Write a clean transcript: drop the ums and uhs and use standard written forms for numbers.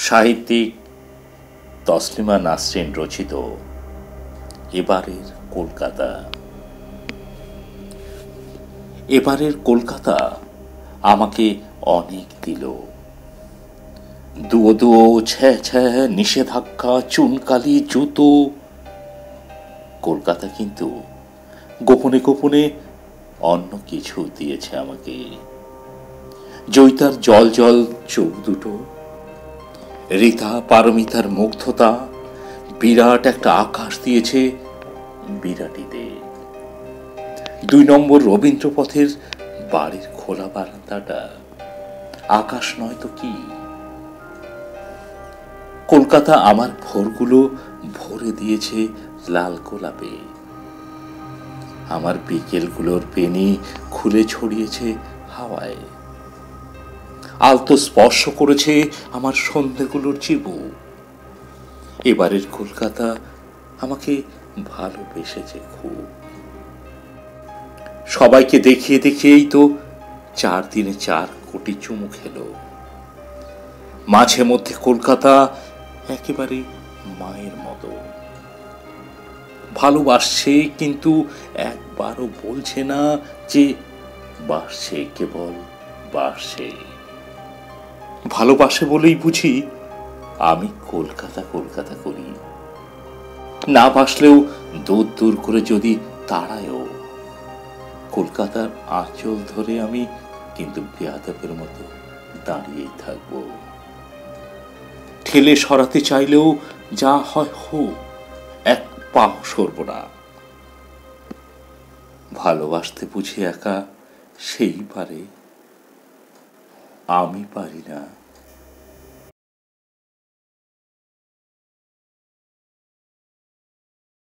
সাহিত্যিক তসলিমা নাসরিন রচিত এবারের কলকাতা। এবারের কলকাতা আমাকে অনেক দিল। দুয়ো দুয়ো ছ্যাঁ ছ্যাঁ নিষেধাজ্ঞা চুনকালি জুতো। কলকাতা কিন্তু গোপনে গোপনে অন্য কিছু দিয়েছে আমাকে। জয়িতার জল জল চোখ দুটো, রীতা পারমিতার মুগ্ধতা, বিরাট একটা আকাশ দিয়েছে বিরাটিতে। ২ নম্বর রবীন্দ্রপথের বাড়ির খোলা বারান্দাটা আকাশ নয় তো কি। কলকাতা আমার ভোরগুলো ভরে দিয়েছে লাল গোলাপে। আমার বিকেলগুলোর বেনি খুলে ছড়িয়েছে হাওয়ায়। আলতো স্পর্শ করেছে আমার সন্ধ্যেগুলোর চিবু। এবারের কলকাতা আমাকে ভালোবেসেছে খুব। সবাইকে দেখিয়ে দেখিয়েই তো 4 দিনে 4 কোটি চুমু খেলো। মাঝে মধ্যে কলকাতা একেবারে মায়ের মতো ভালোবাসছে, কিন্তু একবারও বলছে না যে বাসছে, কেবল বাসছে। ভালোবাসে বলেই বুঝি আমি কলকাতা কলকাতা করি। না বাসলেও দূর দূর করে যদি তাড়ায়ও, কলকাতার আঁচল ধরে আমি কিন্তু বেয়াদবের মতো দাঁড়িয়েই থাকব। ঠেলে সরাতে চাইলেও যা হয় হোক, এক পাও সরব না। ভালোবাসতে বুঝি একা সেই পারে, আমি পারি না।